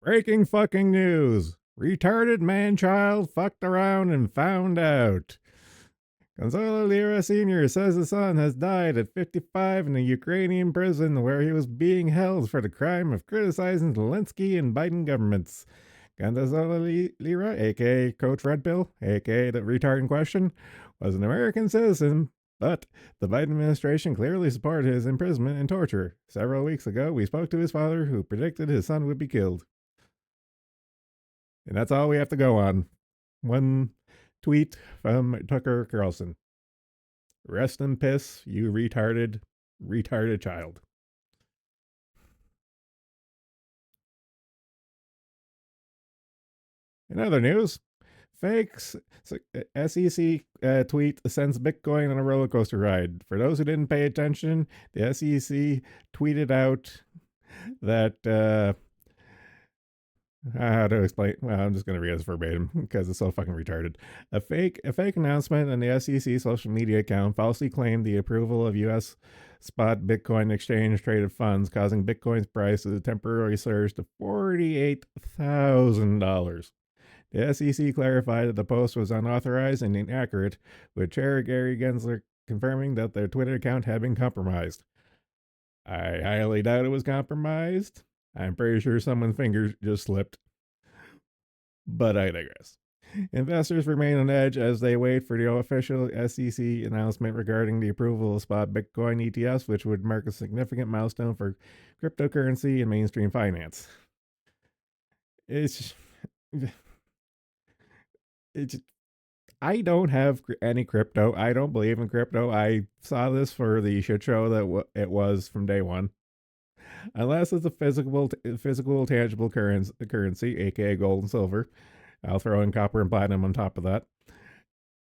Breaking fucking news. Retarded man child fucked around and found out. Gonzalo Lira Sr. says his son has died at 55 in a Ukrainian prison where he was being held for the crime of criticizing Zelensky and Biden governments. Gonzalo Lira, aka Coach Red Pill, aka the retard in question, was an American citizen, but the Biden administration clearly supported his imprisonment and torture. Several weeks ago, we spoke to his father, who predicted his son would be killed. And that's all we have to go on. One tweet from Tucker Carlson. Rest in piss, you retarded child. In other news, fakes SEC tweet sends Bitcoin on a roller coaster ride. For those who didn't pay attention, the SEC tweeted out that how to explain? Well, I'm just going to read this verbatim because it's so fucking retarded. A fake announcement on the SEC social media account falsely claimed the approval of U.S. spot Bitcoin exchange traded funds, causing Bitcoin's price to temporarily surge to $48,000. The SEC clarified that the post was unauthorized and inaccurate, with Chair Gary Gensler confirming that their Twitter account had been compromised. I highly doubt it was compromised. I'm pretty sure someone's finger just slipped, but I digress. Investors remain on edge as they wait for the official SEC announcement regarding the approval of spot Bitcoin ETFs, which would mark a significant milestone for cryptocurrency and mainstream finance. It's, it's, I don't have any crypto. I don't believe in crypto. I saw this for the shit show that it was from day one. Unless it's a physical tangible currency, aka gold and silver. I'll throw in copper and platinum on top of that.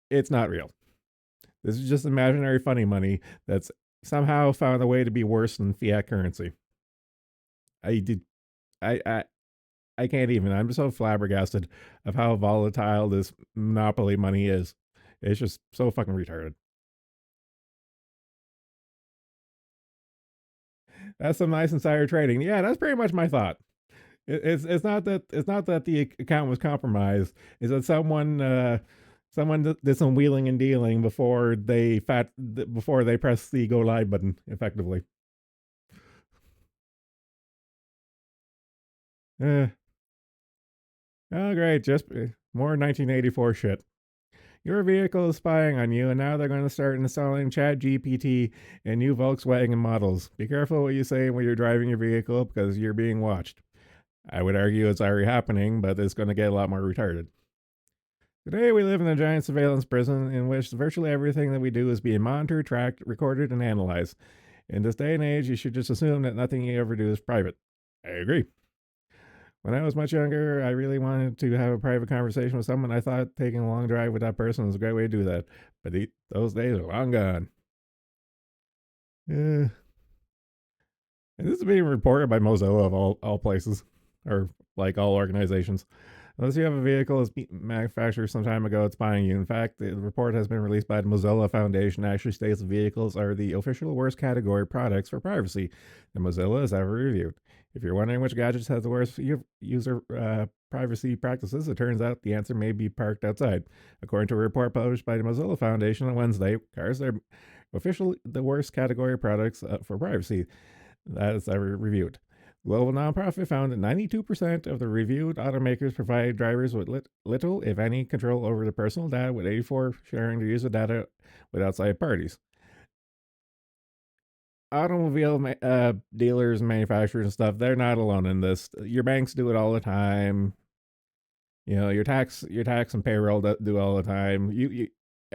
It's not real. This is just imaginary funny money that's somehow found a way to be worse than fiat currency. I did I can't even. I'm so flabbergasted of how volatile this monopoly money is. It's just so fucking retarded. That's some nice insider trading. Yeah, that's pretty much my thought. It's not that the account was compromised. Is that someone did some wheeling and dealing before they press the go live button effectively. Uh, oh great, just more 1984 shit. Your vehicle is spying on you, and now they're going to start installing Chat GPT in new Volkswagen models. Be careful what you say when you're driving your vehicle because you're being watched. I would argue it's already happening, but it's going to get a lot more retarded. Today, we live in a giant surveillance prison in which virtually everything that we do is being monitored, tracked, recorded, and analyzed. In this day and age, you should just assume that nothing you ever do is private. I agree. When I was much younger, I really wanted to have a private conversation with someone. I thought taking a long drive with that person was a great way to do that. But those days are long gone. Yeah. And this is being reported by Mozilla of all places, or like all organizations. Unless you have a vehicle that's manufactured some time ago, it's buying you. In fact, the report has been released by the Mozilla Foundation actually states that vehicles are the official worst category products for privacy that Mozilla has ever reviewed. If you're wondering which gadgets have the worst user privacy practices, it turns out the answer may be parked outside. According to a report published by the Mozilla Foundation on Wednesday, cars are officially the worst category products for privacy that is ever reviewed. Global nonprofit found that 92% of the reviewed automakers provided drivers with little, if any, control over their personal data, with 84 sharing their user data with outside parties. Automobile dealers, manufacturers, and stuff, they're not alone in this. Your banks do it all the time. You know, your tax and payroll do all the time.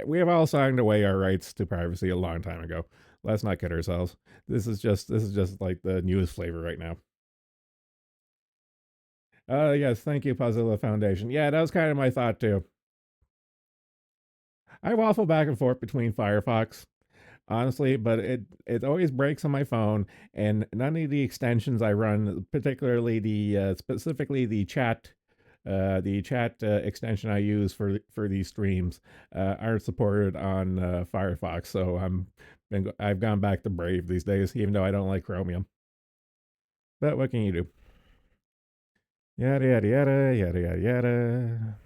We have all signed away our rights to privacy a long time ago. Let's not kid ourselves. This is just like the newest flavor right now. Yes, thank you, Puzzilla Foundation. Yeah, that was kind of my thought too. I waffle back and forth between Firefox, honestly, but it always breaks on my phone, and none of the extensions I run, particularly specifically the chat extension I use for these streams, aren't supported on Firefox. So I've gone back to Brave these days, even though I don't like Chromium. But what can you do? Yada yada yada yada yada yada.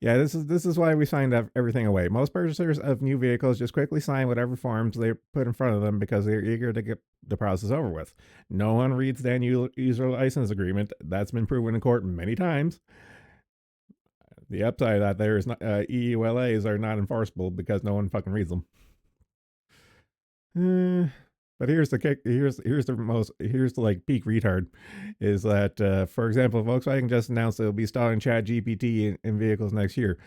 Yeah, this is why we signed everything away. Most purchasers of new vehicles just quickly sign whatever forms they put in front of them because they're eager to get the process over with. No one reads the end user license agreement. That's been proven in court many times. The upside of that there is not EULAs are not enforceable because no one fucking reads them. But here's the kick. Here's the like peak retard, is that for example, Volkswagen just announced they'll be installing Chat GPT in vehicles next year.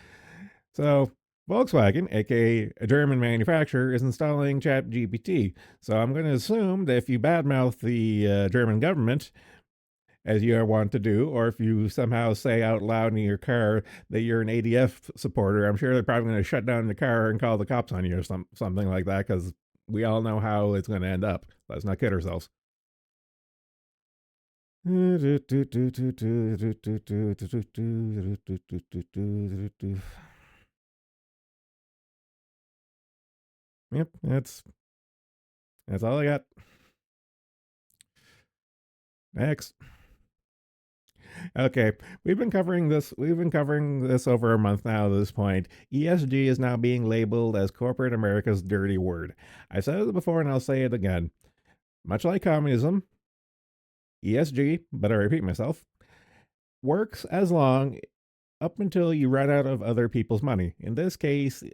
So Volkswagen, aka a German manufacturer, is installing Chat GPT. So I'm going to assume that if you badmouth the German government, as you want to do, or if you somehow say out loud in your car that you're an ADF supporter, I'm sure they're probably going to shut down the car and call the cops on you or something like that, because we all know how it's going to end up. Let's not kid ourselves. Yep, that's all I got. Next. Okay, We've been covering this over a month now. At this point, ESG is now being labeled as corporate America's dirty word. I've said it before, and I'll say it again. Much like communism, ESG, but I repeat myself, works as long up until you run out of other people's money. In this case,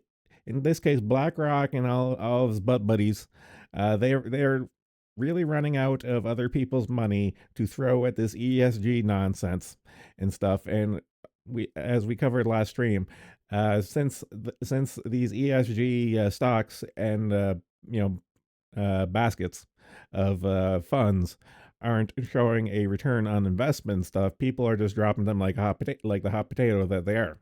BlackRock and all of his butt buddies, they're really running out of other people's money to throw at this ESG nonsense and stuff. And as we covered last stream, since these ESG stocks and you baskets of funds aren't showing a return on investment stuff, people are just dropping them like like the hot potato that they are.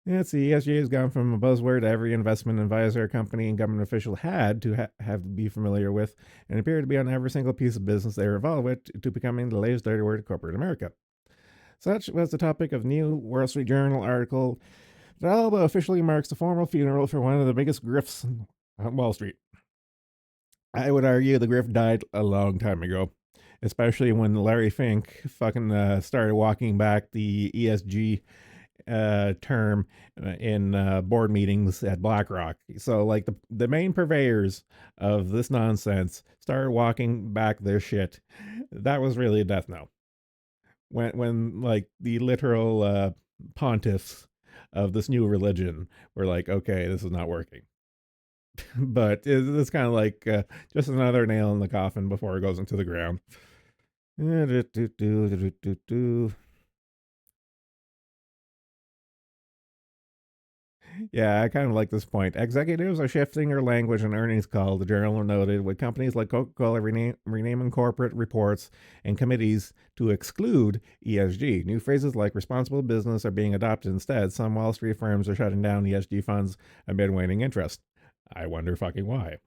Yeah, see, ESG has gone from a buzzword every investment advisor, company, and government official had to have to be familiar with, and appeared to be on every single piece of business they were involved with, to becoming the latest dirty word of corporate America. Such was the topic of new Wall Street Journal article that Alba officially marks the formal funeral for one of the biggest grifts on Wall Street. I would argue the grift died a long time ago, especially when Larry Fink fucking started walking back the ESG term in board meetings at BlackRock. So, like, the main purveyors of this nonsense started walking back their shit. That was really a death knell. When like the literal pontiffs of this new religion were like, okay, this is not working. But it's kind of like just another nail in the coffin before it goes into the ground. Yeah, I kind of like this point. Executives are shifting their language and earnings call, the journal noted, with companies like Coca Cola renaming corporate reports and committees to exclude ESG. New phrases like responsible business are being adopted instead. Some Wall Street firms are shutting down ESG funds amid waning interest. I wonder fucking why.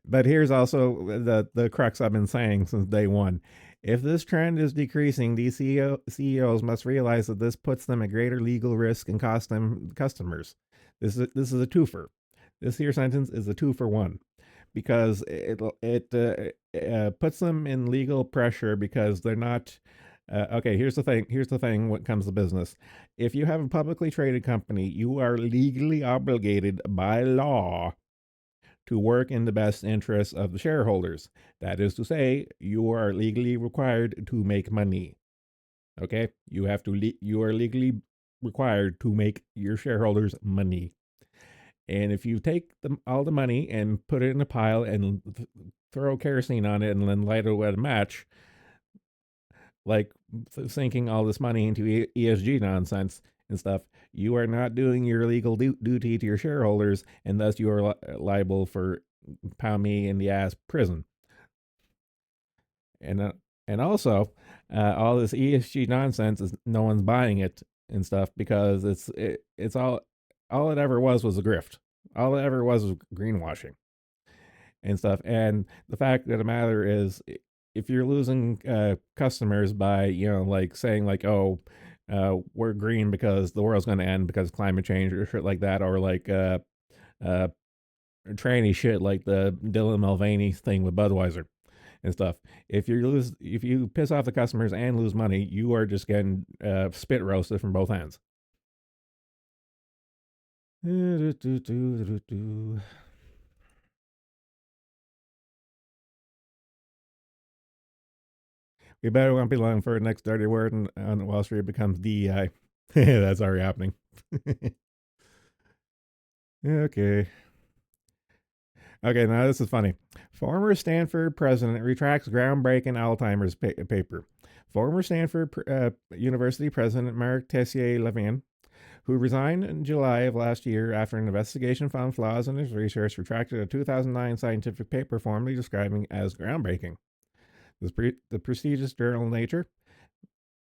But here's also the crux I've been saying since day one. If this trend is decreasing, these CEOs must realize that this puts them at greater legal risk and cost them customers. This is a twofer. This here sentence is a two for one, because it puts them in legal pressure because they're not. Okay, here's the thing. Here's the thing. When it comes to business, if you have a publicly traded company, you are legally obligated by law to work in the best interests of the shareholders. That is to say, you are legally required to make money. Okay, you are legally required to make your shareholders money. And if you take all the money and put it in a pile and throw kerosene on it and then light it with a match, like sinking all this money into ESG nonsense and stuff, you are not doing your legal duty to your shareholders, and thus you are liable for pound me in the ass prison. And and also, all this ESG nonsense is no one's buying it and stuff because it's all it ever was a grift. All it ever was greenwashing and stuff. And the fact of the matter is, if you're losing customers by like saying like, oh, we're green because the world's going to end because of climate change or shit like that, or like uh, tranny shit like the Dylan Mulvaney thing with Budweiser and stuff. If you piss off the customers and lose money, you are just getting spit roasted from both ends. We better won't be long for the next dirty word on Wall Street becomes DEI. That's already happening. Okay. Okay, now this is funny. Former Stanford president retracts groundbreaking Alzheimer's paper. Former Stanford University president Mark Tessier-Lavigne, who resigned in July of last year after an investigation found flaws in his research, retracted a 2009 scientific paper formally describing as groundbreaking. The prestigious journal Nature,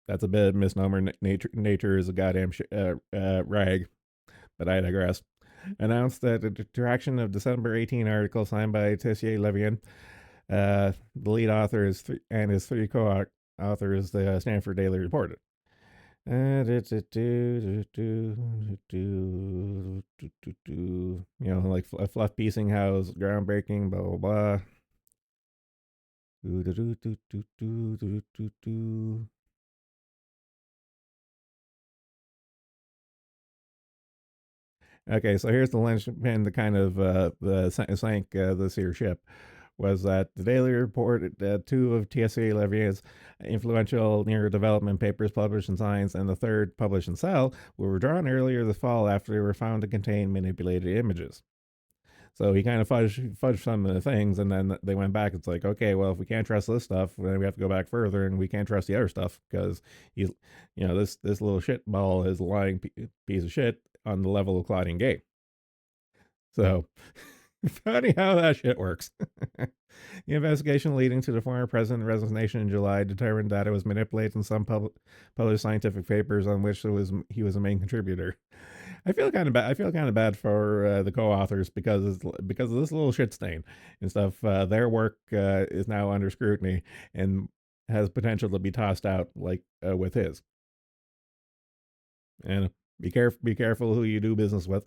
that's a bit of a misnomer. Nature is a goddamn rag, but I digress. Announced that the retraction of December 18 article signed by Tessier-Lavigne, the lead author and his three co-authors, the Stanford Daily reported. Like a fluff piecing house, groundbreaking, blah blah blah. Okay, so here's the linchpin to kind of sank this here ship was that the Daily reported that two of Tessier-Lavigne's influential neurodevelopment papers published in Science and the third published in Cell were withdrawn earlier this fall after they were found to contain manipulated images. So he kind of fudged some of the things, and then they went back. It's like, okay, well, if we can't trust this stuff, then we have to go back further, and we can't trust the other stuff because he's, this little shit ball is a lying piece of shit on the level of Claudine Gay. So, funny how that shit works. The investigation leading to the former president's resignation in July determined that it was manipulated in some published scientific papers on which he was a main contributor. I feel kind of bad. I feel kind of bad for the co-authors because of this little shit stain and stuff. Their work is now under scrutiny and has potential to be tossed out like with his. And be careful who you do business with.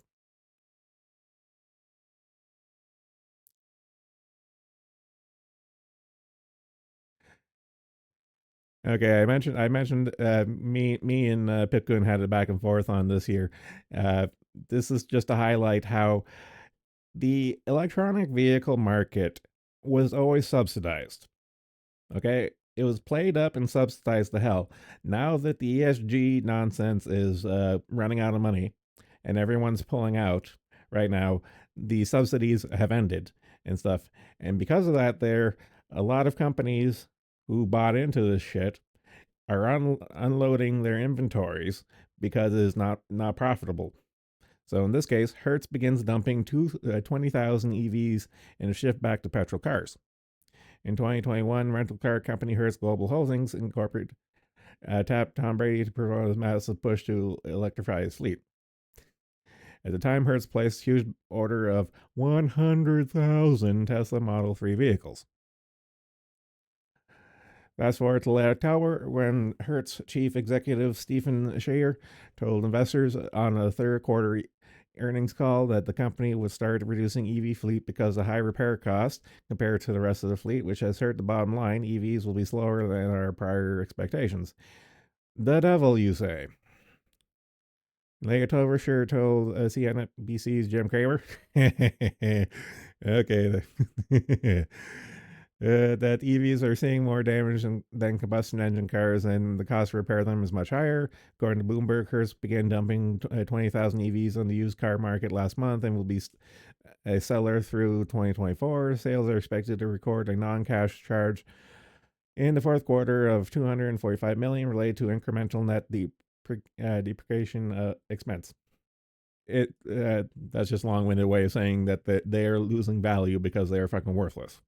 Okay, I mentioned me and Pitcoon had a back and forth on this here. Uh, this is just to highlight how the electronic vehicle market was always subsidized. Okay, it was played up and subsidized to hell. Now that the ESG nonsense is running out of money and everyone's pulling out right now, the subsidies have ended and stuff. And because of that, there a lot of companies who bought into this shit are unloading their inventories because it is not profitable. So in this case, Hertz begins dumping 20,000 EVs in a shift back to petrol cars. In 2021, rental car company Hertz Global Holdings Incorporated tapped Tom Brady to promote his massive push to electrify his fleet. At the time, Hertz placed a huge order of 100,000 Tesla Model 3 vehicles. Fast forward to late October when Hertz chief executive Stephen Schaer told investors on a third quarter earnings call that the company would start reducing EV fleet because of high repair costs compared to the rest of the fleet, which has hurt the bottom line. EVs will be slower than our prior expectations. The devil, you say? Late October sure told CNBC's Jim Cramer. Okay. That EVs are seeing more damage than combustion engine cars, and the cost to repair them is much higher. According to Bloomberg, Hertz began dumping 20,000 EVs on the used car market last month and will be a seller through 2024. Sales are expected to record a non-cash charge in the fourth quarter of $245 million related to incremental net depreciation expense. That's just a long-winded way of saying that they are losing value because they are fucking worthless.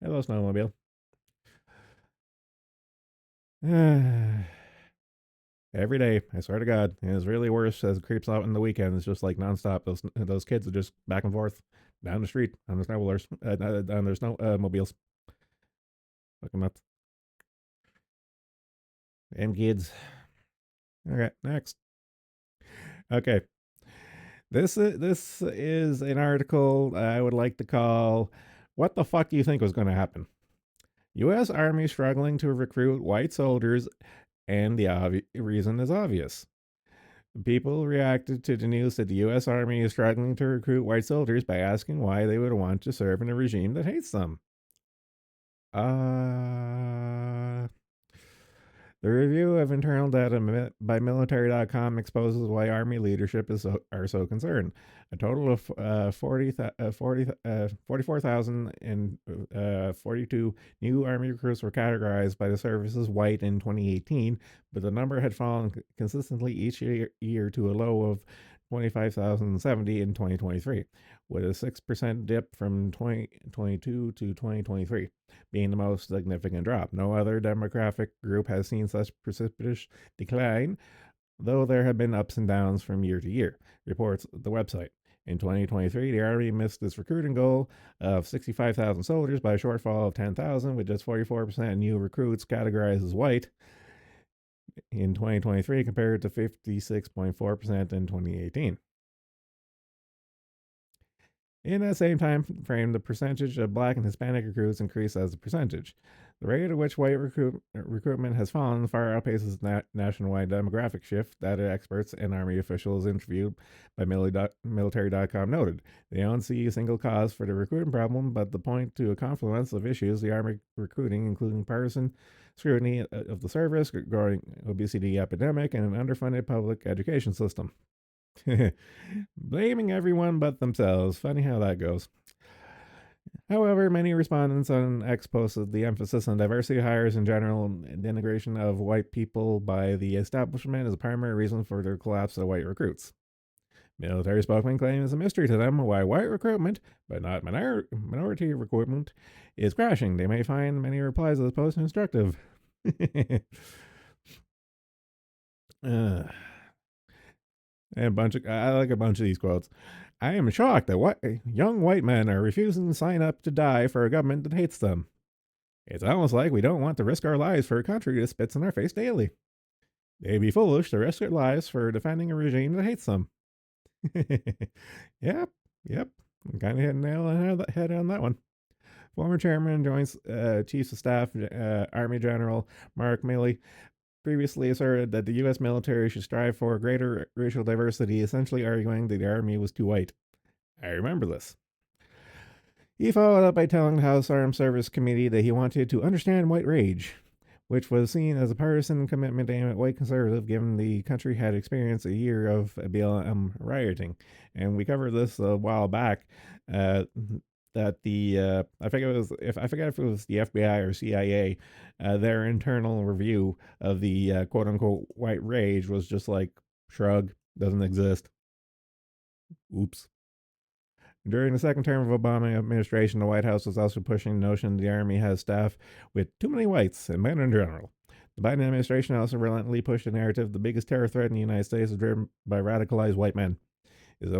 Hello, snowmobile. Every day, I swear to God, and it's really worse as it creeps out in the weekend. It's just like nonstop. Those kids are just back and forth down the street on the snowmobiles, on their snowmobiles. Fucking nuts. Damn kids. Okay, next. Okay, this is an article I would like to call "What the fuck do you think was going to happen?" U.S. Army struggling to recruit white soldiers, and the reason is obvious. People reacted to the news that the U.S. Army is struggling to recruit white soldiers by asking why they would want to serve in a regime that hates them. Uh, The review of internal data by military.com exposes why Army leadership are so concerned. A total of 44,042 new Army recruits were categorized by the service as white in 2018, but the number had fallen consistently each year to a low of 25,070 in 2023, with a 6% dip from 2022 to 2023 being the most significant drop. No other demographic group has seen such precipitous decline, though there have been ups and downs from year to year, reports the website. In 2023, the Army missed its recruiting goal of 65,000 soldiers by a shortfall of 10,000, with just 44% new recruits categorized as white in 2023 compared to 56.4% in 2018. In that same time frame, the percentage of black and Hispanic recruits increased as a percentage. The rate at which white recruitment has fallen far outpaces nationwide demographic shift, data experts and Army officials interviewed by military.com noted. They don't see a single cause for the recruiting problem, but the point to a confluence of issues the Army recruiting, including partisan scrutiny of the service, growing obesity epidemic, and an underfunded public education system. Blaming everyone but themselves. Funny how that goes. However, many respondents on X posted the emphasis on diversity hires in general and denigration of white people by the establishment as a primary reason for the collapse of white recruits. Military spokesman claims it's a mystery to them why white recruitment, but not minority recruitment, is crashing. They may find many replies of the post instructive. uh, And I like a bunch of these quotes. I am shocked that young white men are refusing to sign up to die for a government that hates them. It's almost like we don't want to risk our lives for a country that spits in our face daily. They'd be foolish to risk their lives for defending a regime that hates them. Yep, yep. Kind of hit a nail on the head on that one. Former chairman and joint chiefs of staff, Army General Mark Milley, previously asserted that the U.S. military should strive for greater racial diversity, essentially arguing that the Army was too white. I remember this. He followed up by telling the House Armed Service Committee that he wanted to understand white rage, which was seen as a partisan commitment aimed at white conservative, given the country had experienced a year of BLM rioting. And we covered this a while back. That the I forget if it was the FBI or CIA, their internal review of the quote unquote white rage was just like shrug, doesn't exist. Oops. During the second term of Obama administration, the White House was also pushing the notion the Army has staff with too many whites and men in general. The Biden administration also relentlessly pushed the narrative the biggest terror threat in the United States is driven by radicalized white men. Is it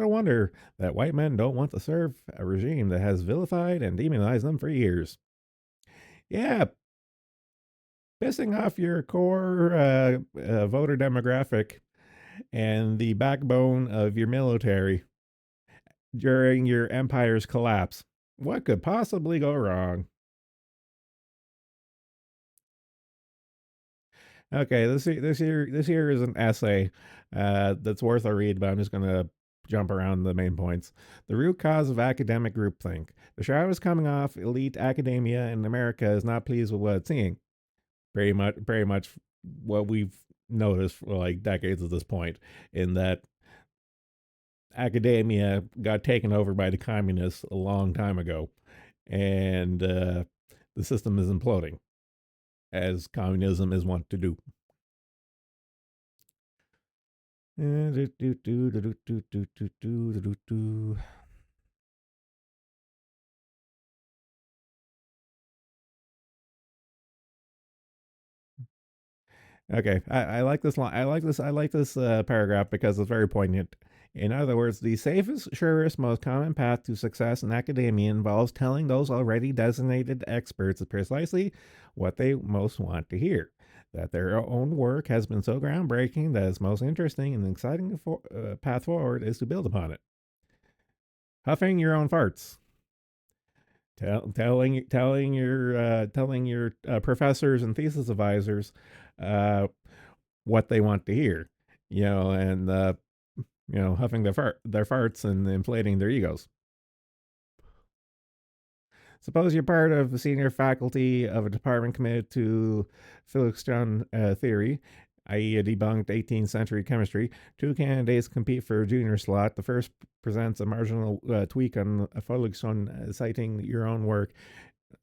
a wonder that white men don't want to serve a regime that has vilified and demonized them for years? Yeah, pissing off your core voter demographic and the backbone of your military during your empire's collapse. What could possibly go wrong? Okay, this here is an essay that's worth a read, but I'm just gonna jump around the main points. The root cause of academic groupthink. The shadow is coming off. Elite academia in America is not pleased with what it's seeing. Pretty much what we've noticed for like decades at this point, in that academia got taken over by the communists a long time ago, and the system is imploding, as communism is wont to do. Okay, I like this line. I like this paragraph because it's very poignant In other words, the safest, surest, most common path to success in academia involves telling those already designated experts precisely what they most want to hear. That their own work has been so groundbreaking that its most interesting and exciting path forward is to build upon it. Huffing your own farts. Telling your professors and thesis advisors uh, what they want to hear, and huffing their farts and inflating their egos. Suppose you're part of the senior faculty of a department committed to phlogiston theory, i.e., a debunked 18th century chemistry. Two candidates compete for a junior slot. The first presents a marginal tweak on phlogiston, citing your own work,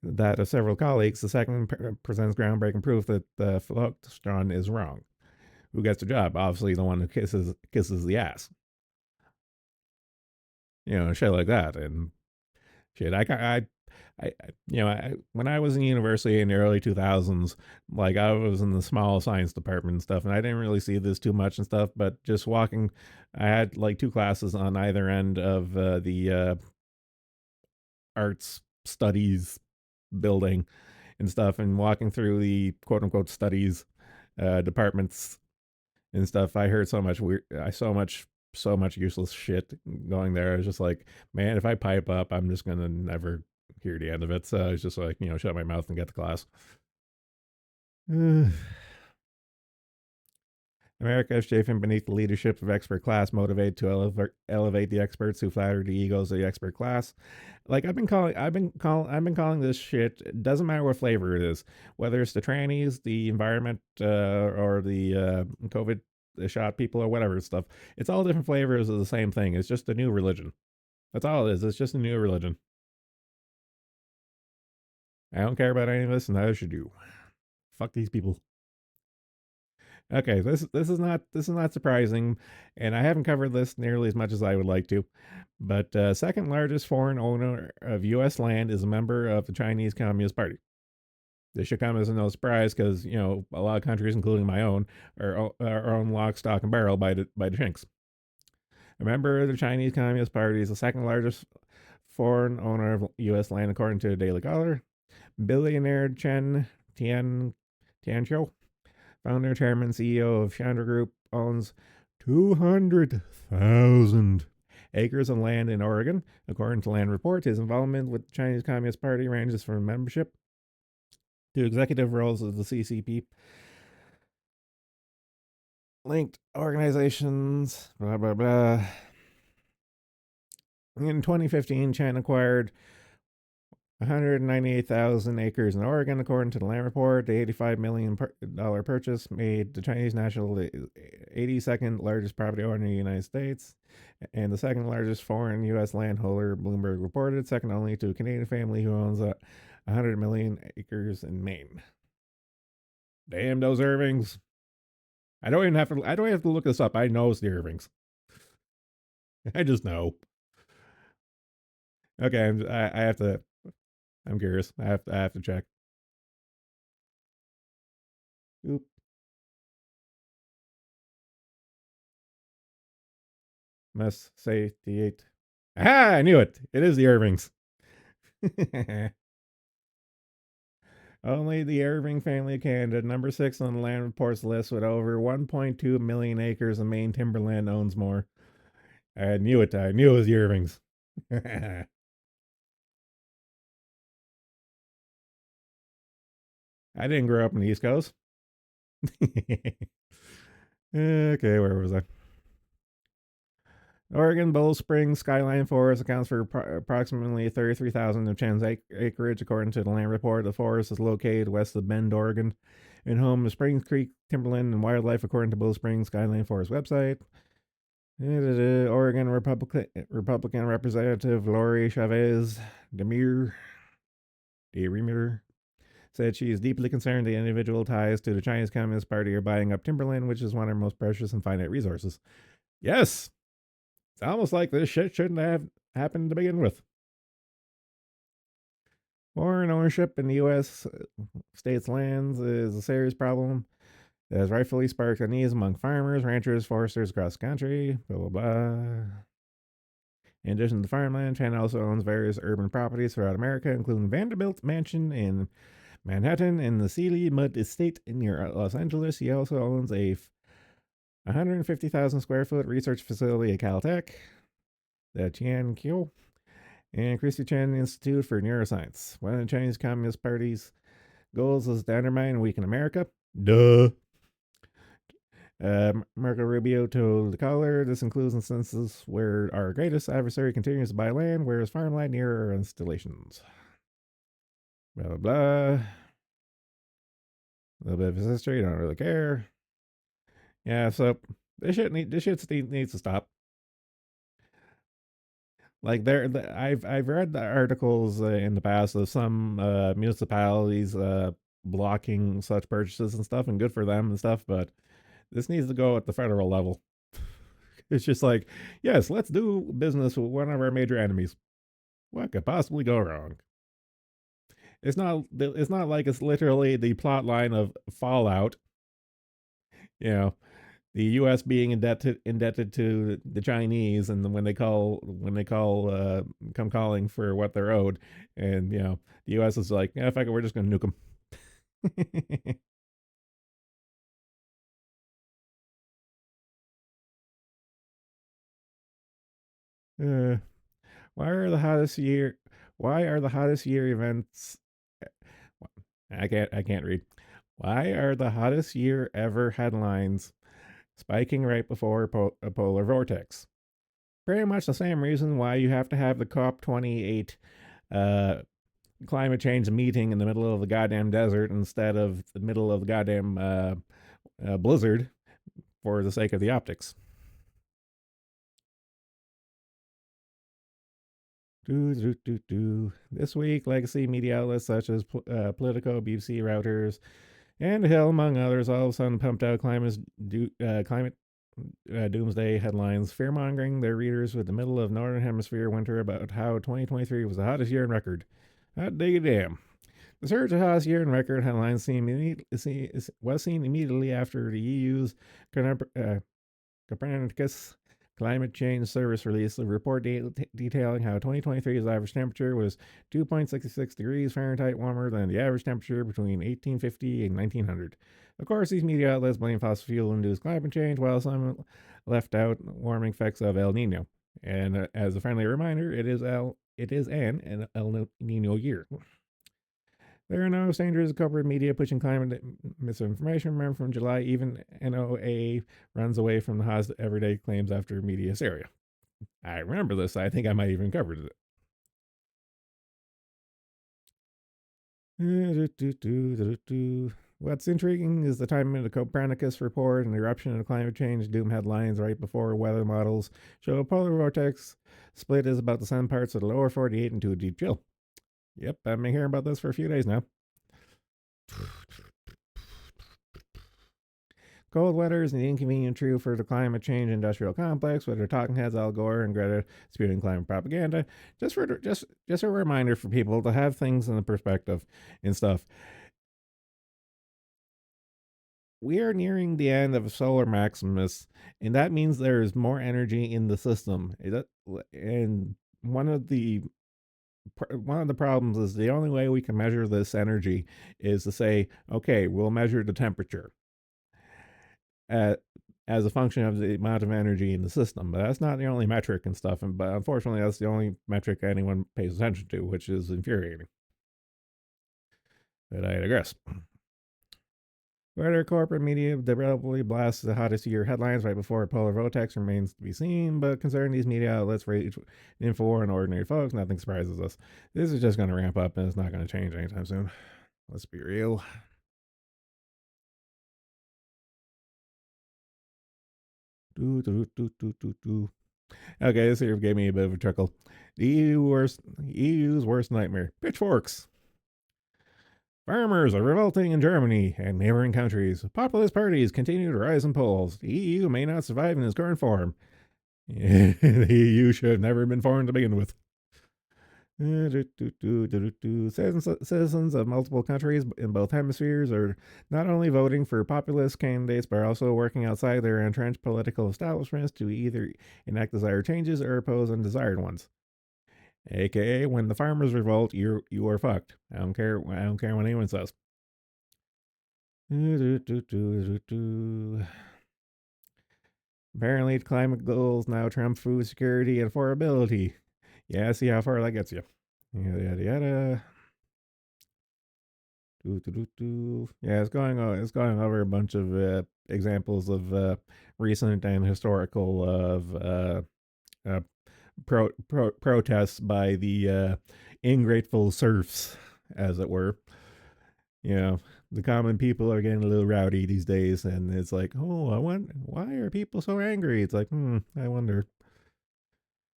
that of several colleagues. The second presents groundbreaking proof that the phlogiston is wrong. Who gets the job? Obviously, the one who kisses the ass. Shit like that, and shit. When I was in university in the early 2000s, like I was in the small science department and stuff, and I didn't really see this too much and stuff. But just walking, I had like two classes on either end of the arts studies building and stuff, and walking through the quote unquote studies departments and stuff. I heard so much weird, so much useless shit going there. I was just like, man, if I pipe up, I'm just gonna never hear the end of it. So it's just like, shut my mouth and get to class. America is chafing beneath the leadership of expert class, motivated to elevate the experts who flatter the egos of the expert class. Like I've been calling this shit. It doesn't matter what flavor it is, whether it's the trannies, the environment, or the COVID shot people or whatever stuff. It's all different flavors of the same thing. It's just a new religion. That's all it is. It's just a new religion. I don't care about any of this, and neither should you. Fuck these people. Okay, this is not surprising, and I haven't covered this nearly as much as I would like to. But second largest foreign owner of U.S. land is a member of the Chinese Communist Party. This should come as no surprise because a lot of countries, including my own, are on lock, stock, and barrel by the Chinks. A member of the Chinese Communist Party is the second largest foreign owner of U.S. land according to the Daily Caller. Billionaire Chen Tianqiu, founder, chairman, CEO of Chandra Group, owns 200,000 acres of land in Oregon. According to Land Report, his involvement with the Chinese Communist Party ranges from membership to executive roles of the CCP linked organizations, blah, blah, blah. In 2015, Chen acquired 198,000 acres in Oregon, according to the Land Report. The $85 million purchase made the Chinese national the 82nd largest property owner in the United States and the second largest foreign U.S. landholder, Bloomberg reported, second only to a Canadian family who owns 100 million acres in Maine. Damn those Irvings. I don't even have to look this up. I know it's the Irvings. I just know. Okay, I have to. I'm curious. I have to check. Oop. Must say the 8. Ah, I knew it. It is the Irvings. Only the Irving family of Canada, number 6 on the land reports list with over 1.2 million acres of Maine timberland, owns more. I knew it. I knew it was the Irvings. I didn't grow up in the East Coast. Okay, where was I? Oregon Bull Springs Skyline Forest accounts for approximately 33,000 of Chen's acreage, according to the land report. The forest is located west of Bend, Oregon, and home to Springs Creek Timberland and Wildlife, according to Bull Springs Skyline Forest website. Oregon Republican Representative Lori Chavez DeMere said she is deeply concerned the individual ties to the Chinese Communist Party are buying up timberland, which is one of our most precious and finite resources. Yes, it's almost like this shit shouldn't have happened to begin with. Foreign ownership in the U.S. states' lands is a serious problem that has rightfully sparked unease among farmers, ranchers, foresters across the country. Blah, blah, blah. In addition to farmland, Chen also owns various urban properties throughout America, including Vanderbilt Mansion in Manhattan and the Sealy Mud Estate near Los Angeles. He also owns a 150,000 square foot research facility at Caltech, the Tianqiu and Christy Chen Institute for Neuroscience. One of the Chinese Communist Party's goals is to undermine and weaken America. Duh. Marco Rubio told the caller this includes instances where our greatest adversary continues to buy land, whereas farmland near our installations. Blah, blah, blah. A little bit of his history, don't really care. Yeah, so this shit needs to stop. Like I've read the articles in the past of some municipalities blocking such purchases and stuff, and good for them and stuff. But this needs to go at the federal level. It's just like, yes, let's do business with one of our major enemies. What could possibly go wrong? It's not. It's not like it's literally the plot line of Fallout. You know, the U.S. being indebted to the Chinese, and when they come calling for what they're owed, and the U.S. is like, yeah, fuck it, we're just gonna nuke them. uh, why are the hottest year? Why are the hottest year events? I can't read. Why are the hottest year ever headlines spiking right before a polar vortex? Pretty much the same reason why you have to have the COP28 uh, climate change meeting in the middle of the goddamn desert instead of the middle of the goddamn blizzard for the sake of the optics. This week, legacy media outlets such as Politico, BBC, Reuters, and Hill, among others, all of a sudden pumped out climate doomsday headlines, fearmongering their readers with the middle of Northern Hemisphere winter about how 2023 was the hottest year in record. Hot dig damn. The surge of hottest year in record headlines was seen immediately after the EU's Copernicus Climate Change Service released a report detailing how 2023's average temperature was 2.66 degrees Fahrenheit warmer than the average temperature between 1850 and 1900. Of course, these media outlets blame fossil fuel-induced climate change, while some left out warming effects of El Nino. And as a friendly reminder, it is an El Nino year. There are no strangers to corporate media pushing climate misinformation. Remember from July, even NOAA runs away from the hottest everyday claims after media hysteria. I remember this. I think I might even covered it. What's intriguing is the timing of the Copernicus report and the eruption of climate change doom headlines right before weather models show a polar vortex split is about to send parts of the lower 48 into a deep chill. Yep, I've been hearing about this for a few days now. Cold weather is an inconvenient truth for the climate change industrial complex, with their talking heads Al Gore and Greta spewing climate propaganda. Just a reminder for people to have things in the perspective and stuff. We are nearing the end of solar maximus, and that means there is more energy in the system. And one of the problems is the only way we can measure this energy is to say, okay, we'll measure the temperature as a function of the amount of energy in the system. But that's not the only metric and stuff. But unfortunately, that's the only metric anyone pays attention to, which is infuriating. But I digress. Whether corporate media deliberately blasts the hottest year headlines right before a polar vortex remains to be seen, but concerning these media outlets rage info and ordinary folks, nothing surprises us. This is just going to ramp up and it's not going to change anytime soon. Let's be real. Okay, this here gave me a bit of a chuckle. The EU's worst nightmare. Pitchforks. Farmers are revolting in Germany and neighboring countries. Populist parties continue to rise in polls. The EU may not survive in its current form. The EU should have never been formed to begin with. Citizens of multiple countries in both hemispheres are not only voting for populist candidates, but are also working outside their entrenched political establishments to either enact desired changes or oppose undesired ones. AKA, when the farmers revolt, you are fucked. I don't care. I don't care what anyone says. Apparently, climate goals now trump food security and affordability. Yeah, see how far that gets you. Yada yada yada. Yeah, it's going over a bunch of examples of recent and historical of uh, protests by the ingrateful serfs, as it were. You know, the common people are getting a little rowdy these days, and it's like, oh, I want, why are people so angry? It's like, I wonder.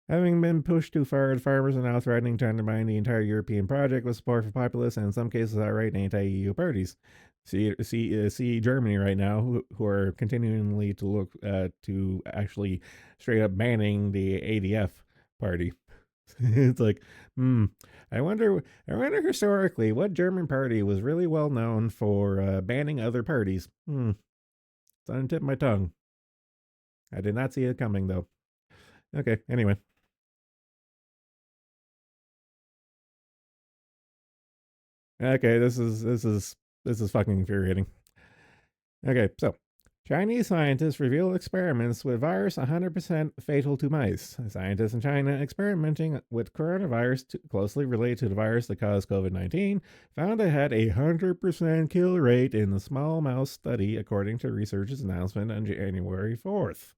Having been pushed too far, the farmers are now threatening to undermine the entire European project with support for populist and in some cases outright anti-EU parties. See Germany right now, who are continually to look to actually straight up banning the ADF party. It's like, hmm, I wonder historically what German party was really well known for banning other parties. It's on the tip of my tongue. I did not see it coming though. Okay, anyway. Okay, this is fucking infuriating. Okay, so Chinese scientists reveal experiments with virus 100% fatal to mice. Scientists in China experimenting with coronavirus closely related to the virus that caused COVID 19 found it had a 100% kill rate in the small mouse study, according to researchers' announcement on January 4th.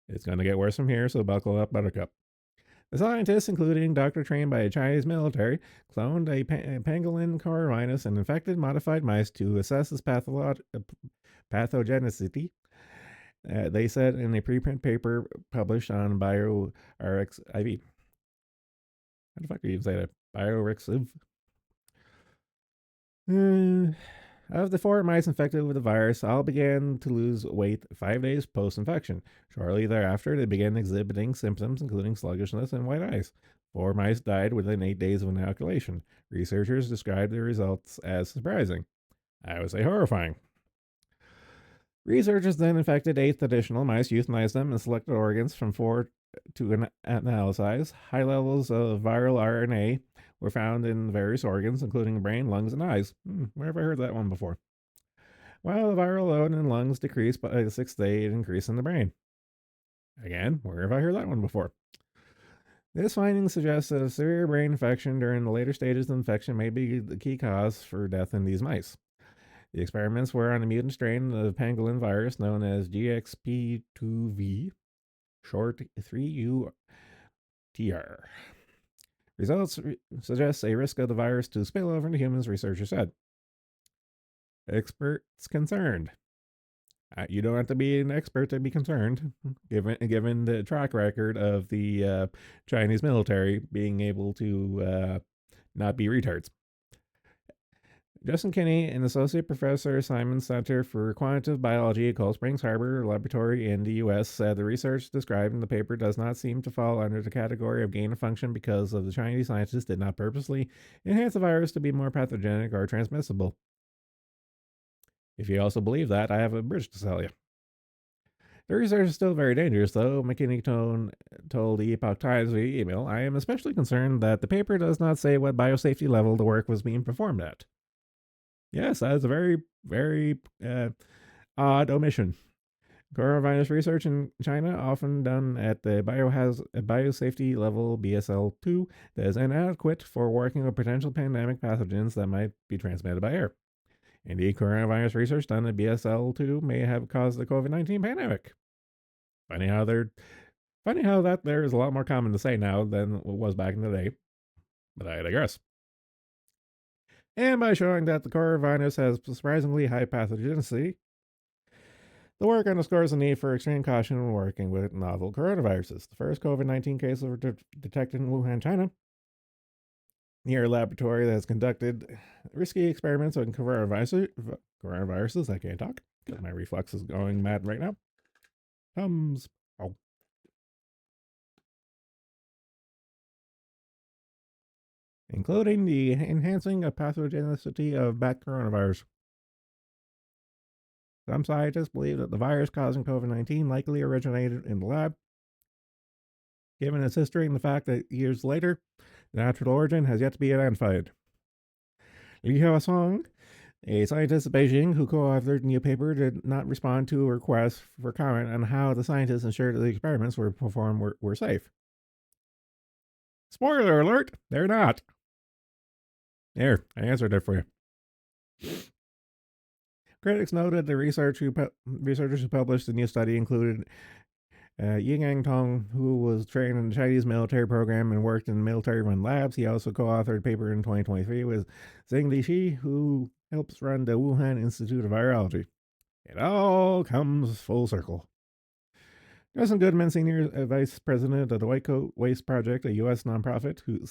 It's going to get worse from here, so buckle up, Buttercup. The scientists, including a doctor trained by the Chinese military, cloned a pangolin coronavirus and infected modified mice to assess its pathogenicity. They said in a preprint paper published on BioRxiv. How the fuck are you say that? BioRxiv? Of the four mice infected with the virus, all began to lose weight 5 days post infection. Shortly thereafter, they began exhibiting symptoms including sluggishness and white eyes. Four mice died within 8 days of inoculation. Researchers described the results as surprising. I would say horrifying. Researchers then infected 8 additional mice, euthanized them, and selected organs from 4 to analyze. High levels of viral RNA were found in various organs, including brain, lungs, and eyes. Where have I heard that one before? While the viral load in lungs decreased by the 6th day, it increased in the brain. Again, where have I heard that one before? This finding suggests that a severe brain infection during the later stages of infection may be the key cause for death in these mice. The experiments were on a mutant strain of pangolin virus known as GXP2V, short 3UTR. Results suggest a risk of the virus to spill over into humans, researchers said. Experts concerned. You don't have to be an expert to be concerned, given the track record of the Chinese military being able to not be retards. Justin Kinney, an associate professor at Simon Center for Quantitative Biology at Cold Springs Harbor Laboratory in the U.S., said the research described in the paper does not seem to fall under the category of gain of function because of the Chinese scientists did not purposely enhance the virus to be more pathogenic or transmissible. If you also believe that, I have a bridge to sell you. The research is still very dangerous, though, McKinney told the Epoch Times via email. I am especially concerned that the paper does not say what biosafety level the work was being performed at. Yes, that is a very, very odd omission. Coronavirus research in China, often done at the biosafety level BSL-2, that is inadequate for working with potential pandemic pathogens that might be transmitted by air. Indeed, coronavirus research done at BSL-2 may have caused the COVID-19 pandemic. Funny how that there is a lot more common to say now than it was back in the day, but I digress. And by showing that the coronavirus has surprisingly high pathogenicity, the work underscores the need for extreme caution when working with novel coronaviruses. The first COVID 19 cases were detected in Wuhan, China, near a laboratory that has conducted risky experiments on coronaviruses. I can't talk because my reflux is going mad right now. Oh. including the enhancing of pathogenicity of bat coronavirus. Some scientists believe that the virus causing COVID 19 likely originated in the lab, given its history and the fact that years later, the natural origin has yet to be identified. Li Song, a scientist at Beijing who co-authored the new paper, did not respond to a request for comment on how the scientists ensured that the experiments were performed were safe. Spoiler alert, they're not. There, I answered it for you. Critics noted the researchers who published the new study included Yingyang Tong, who was trained in the Chinese military program and worked in military-run labs. He also co-authored a paper in 2023 with Zheng Lixi, who helps run the Wuhan Institute of Virology. It all comes full circle. Justin Goodman, Senior Vice President of the White Coat Waste Project, a U.S. nonprofit, who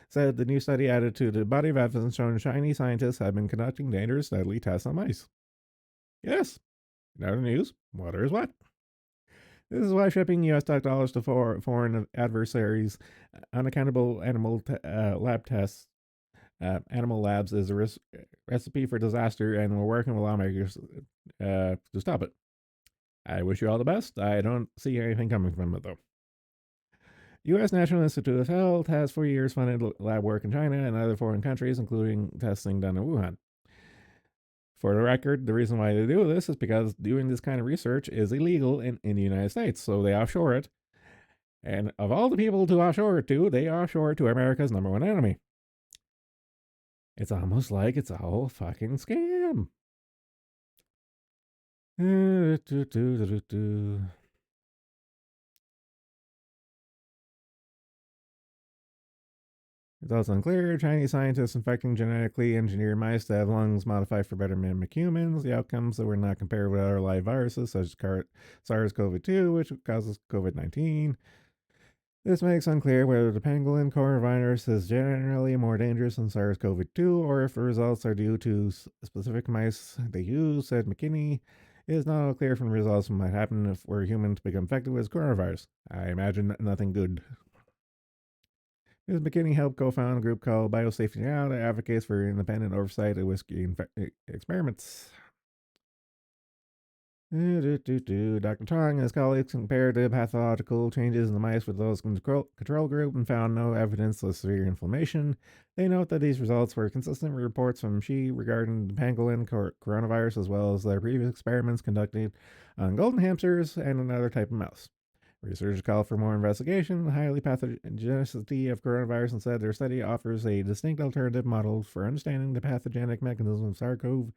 said the new study added to the body of evidence showing Chinese scientists have been conducting dangerous, deadly tests on mice. Yes, in other news, water is wet. This is why shipping U.S. dollars to foreign adversaries, unaccountable animal lab tests, animal labs is a recipe for disaster, and we're working with lawmakers to stop it. I wish you all the best. I don't see anything coming from it, though. U.S. National Institute of Health has for years funded lab work in China and other foreign countries, including testing done in Wuhan. For the record, the reason why they do this is because doing this kind of research is illegal in the United States, so they offshore it. And of all the people to offshore it to, they offshore it to America's number one enemy. It's almost like it's a whole fucking scam. It's also unclear. Chinese scientists infecting genetically engineered mice to have lungs modified for better mimic humans. The outcomes that were not compared with other live viruses, such as SARS-CoV-2, which causes COVID-19. This makes unclear whether the pangolin coronavirus is generally more dangerous than SARS-CoV-2 or if the results are due to specific mice they use, said McKinney. It is not clear from the results what might happen if we're humans become infected with coronavirus. I imagine nothing good. Ms. McKinney helped co-found a group called Biosafety Now that advocates for independent oversight of whiskey experiments. Dr. Tong and his colleagues compared the pathological changes in the mice with those in the control group and found no evidence of severe inflammation. They note that these results were consistent with reports from Xi regarding the pangolin coronavirus, as well as their previous experiments conducted on golden hamsters and another type of mouse. Researchers called for more investigation the highly pathogenicity of coronavirus and said their study offers a distinct alternative model for understanding the pathogenic mechanism of SARS-CoV-2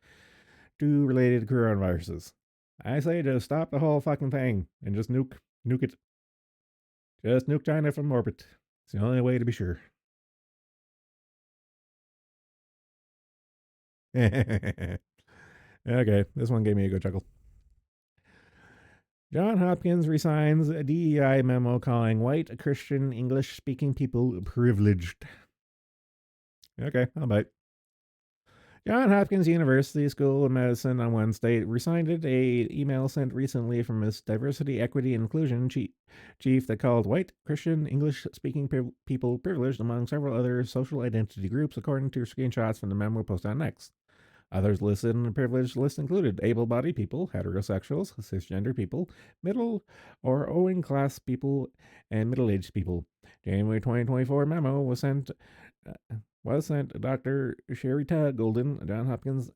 related coronaviruses. I say just stop the whole fucking thing and just nuke it. Just nuke China from orbit. It's the only way to be sure. Okay, this one gave me a good chuckle. John Hopkins resigns a DEI memo calling white Christian English speaking people privileged. Okay, I'll bite. John Hopkins University School of Medicine on Wednesday resigned an email sent recently from its diversity, equity, and inclusion chief that called white Christian English speaking people privileged among several other social identity groups, according to screenshots from the memo posted on X. Others listed in the privileged list included able-bodied people, heterosexuals, cisgender people, middle or owing class people, and middle-aged people. January 2024 memo was sent to Dr. Sherita Golden, John Hopkins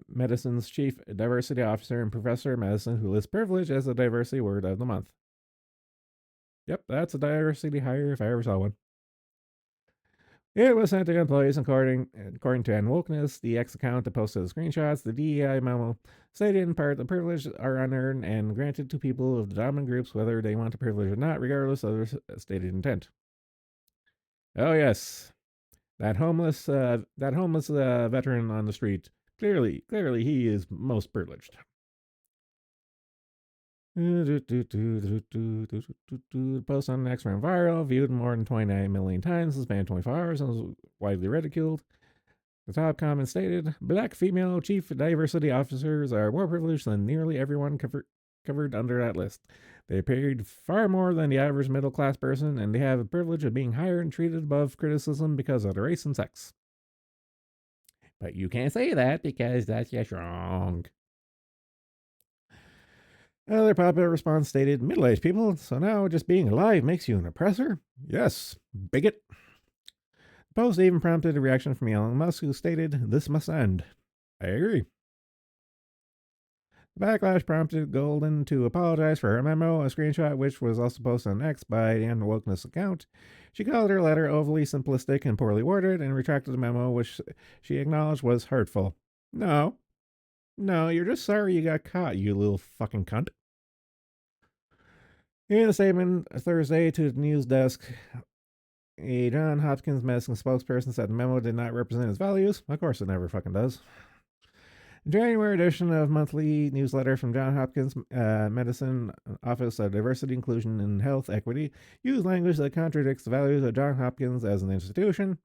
Medicine's chief diversity officer and professor of medicine, who lists privilege as the diversity word of the month. Yep, that's a diversity hire if I ever saw one. It was sent to employees according to Ann Wokeness, the X account that posted the screenshots. The DEI memo stated in part the privileges are unearned and granted to people of the dominant groups whether they want the privilege or not, regardless of their stated intent. Oh yes, that homeless veteran on the street. Clearly, he is most privileged. The post on X ran viral, viewed more than 29 million times in the span of 24 hours, and was widely ridiculed. The top comment stated, Black female chief diversity officers are more privileged than nearly everyone covered under that list. They paid far more than the average middle class person, and they have the privilege of being hired and treated above criticism because of their race and sex. But you can't say that because that's just wrong. Another popular response stated, middle aged people, so now just being alive makes you an oppressor? Yes, bigot. The post even prompted a reaction from Elon Musk, who stated, this must end. I agree. The backlash prompted Golden to apologize for her memo, a screenshot which was also posted on X by the Wokeness account. She called her letter overly simplistic and poorly worded and retracted the memo, which she acknowledged was hurtful. No, you're just sorry you got caught, you little fucking cunt. In a statement Thursday to the news desk, a John Hopkins medicine spokesperson said the memo did not represent his values. Of course it never fucking does. January edition of monthly newsletter from John Hopkins Medicine Office of Diversity, Inclusion, and Health Equity used language that contradicts the values of John Hopkins as an institution.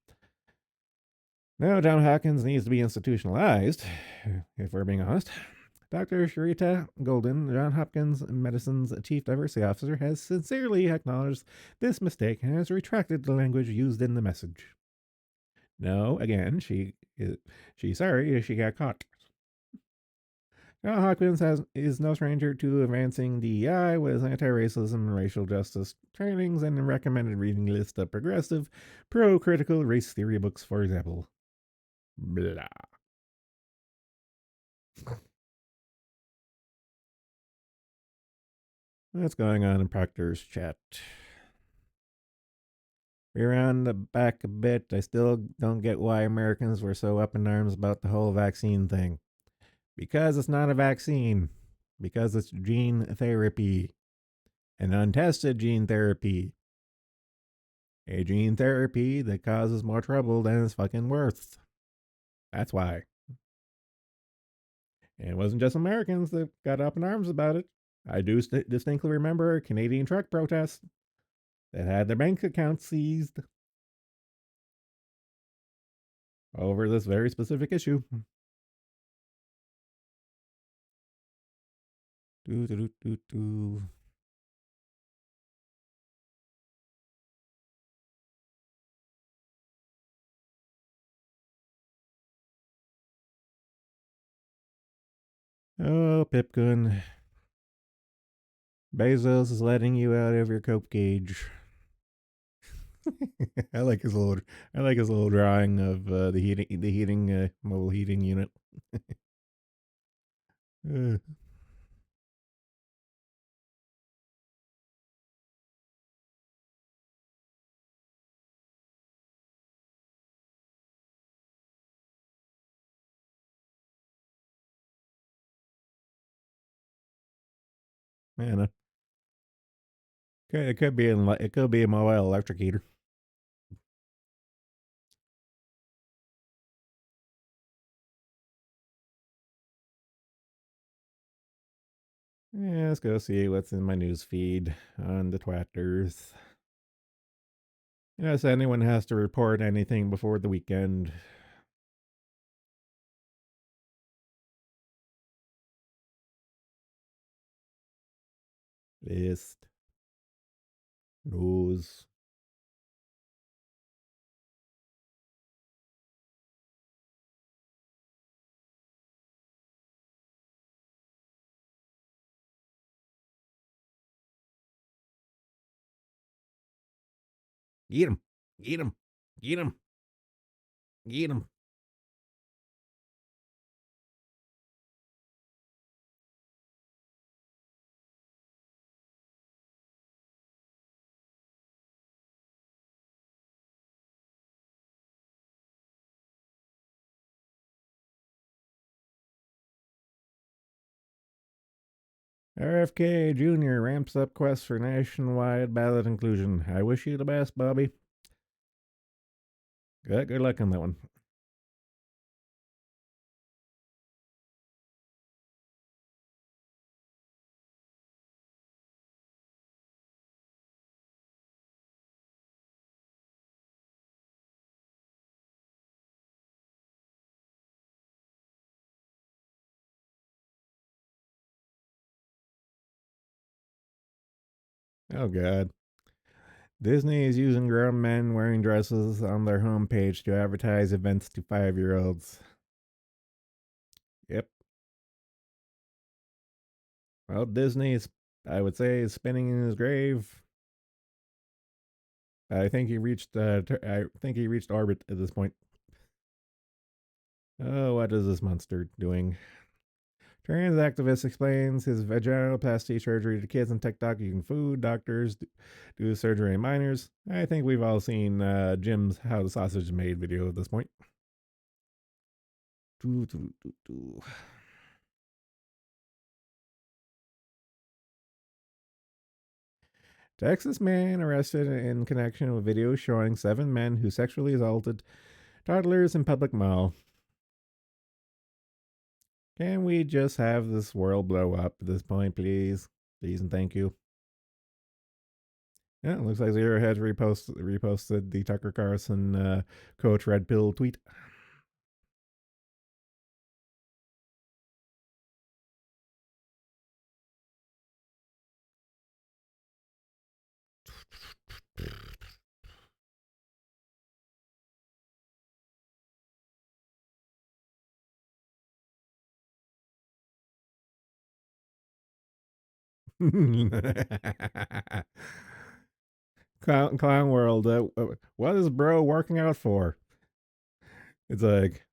Now, John Hopkins needs to be institutionalized, if we're being honest. Dr. Sharita Golden, John Hopkins Medicine's Chief Diversity Officer, has sincerely acknowledged this mistake and has retracted the language used in the message. No, again, she's sorry she got caught. John Hopkins is no stranger to advancing DEI with anti-racism and racial justice trainings and a recommended reading list of progressive, pro-critical race theory books, for example. Blah. What's going on in Proctor's chat? We're on the back a bit. I still don't get why Americans were so up in arms about the whole vaccine thing. Because it's not a vaccine. Because it's gene therapy. An untested gene therapy. A gene therapy that causes more trouble than it's fucking worth. That's why. And it wasn't just Americans that got up in arms about it. I do distinctly remember a Canadian truck protest that had their bank accounts seized over this very specific issue. Oh, Pipkin. Bezos is letting you out of your cope cage. I like his little drawing of the heating mobile heating unit. Man, it could be a mobile electric heater. Yeah, let's go see what's in my news feed on the Twatters. Yes, anyone has to report anything before the weekend. List. News. Get him. Get him. Get him. Get him. RFK Jr. ramps up quest for nationwide ballot inclusion. I wish you the best, Bobby. Good luck on that one. Oh god. Disney is using grown men wearing dresses on their homepage to advertise events to 5-year-olds. Yep. Well, Disney is, I would say, is spinning in his grave. I think he reached. I think he reached orbit at this point. Oh, what is this monster doing? Trans activist explains his vaginoplasty surgery to kids on TikTok using food. Doctors do surgery in minors. I think we've all seen Jim's "How the Sausage is Made" video at this point. Doo, doo, doo, doo. Texas man arrested in connection with video showing 7 men who sexually assaulted toddlers in public mall. Can we just have this world blow up at this point, please? Please and thank you. Yeah, it looks like Zero has reposted the Tucker Carlson Coach Red Pill tweet. Clown World. What is bro working out for? It's like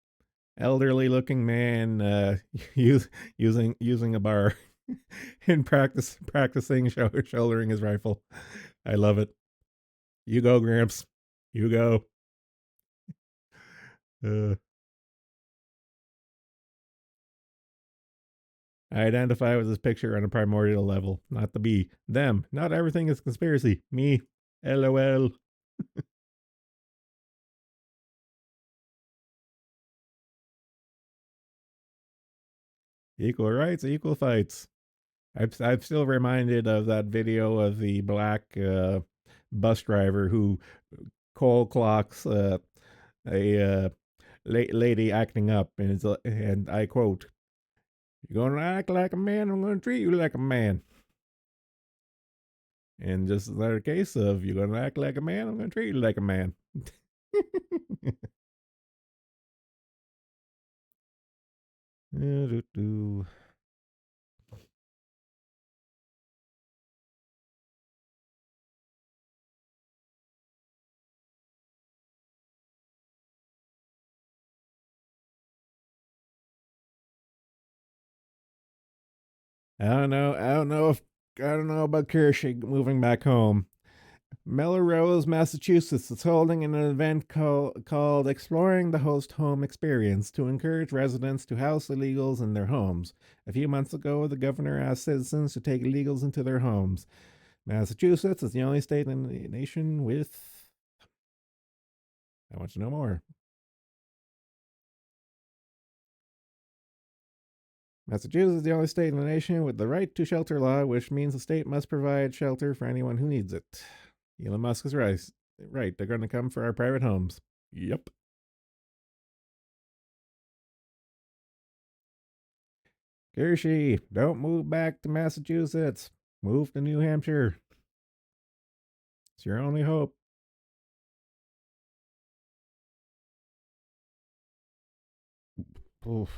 elderly looking man using a bar and practicing shouldering his rifle. I love it. You go, Gramps. You go. Uh, I identify with this picture on a primordial level, not the B. Them. Not everything is conspiracy. Me. LOL. Equal rights, equal fights. I'm still reminded of that video of the black bus driver who cold clocks a lady acting up, and I quote, "You're gonna act like a man. I'm gonna treat you like a man." And just another case of you're gonna act like a man. I'm gonna treat you like a man. I don't know about Kershey moving back home. Melrose, Massachusetts is holding an event called Exploring the Host Home Experience to encourage residents to house illegals in their homes. A few months ago, the governor asked citizens to take illegals into their homes. Massachusetts is the only state in the nation with. I want to know more. Massachusetts is the only state in the nation with the right to shelter law, which means the state must provide shelter for anyone who needs it. Elon Musk is right. Right, they're going to come for our private homes. Yep. Kershey, don't move back to Massachusetts. Move to New Hampshire. It's your only hope. Oof.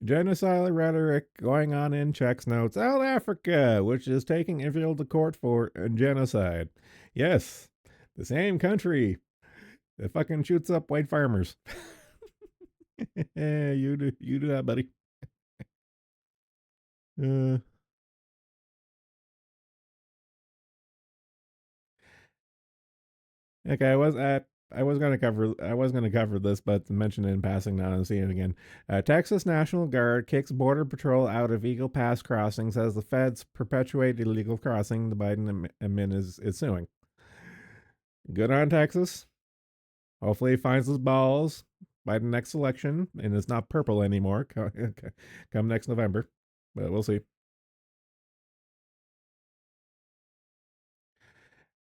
Genocidal rhetoric going on in checks notes. South Africa, which is taking Israel to court for genocide. Yes, the same country that fucking shoots up white farmers. You do that, buddy. Uh, okay, I was gonna cover this, but mention it in passing now and see it again. Texas National Guard kicks Border Patrol out of Eagle Pass crossings as the feds perpetuate illegal crossing. The Biden admin is suing. Good on Texas. Hopefully, he finds his balls by the next election and it's not purple anymore. Come next November, but we'll see.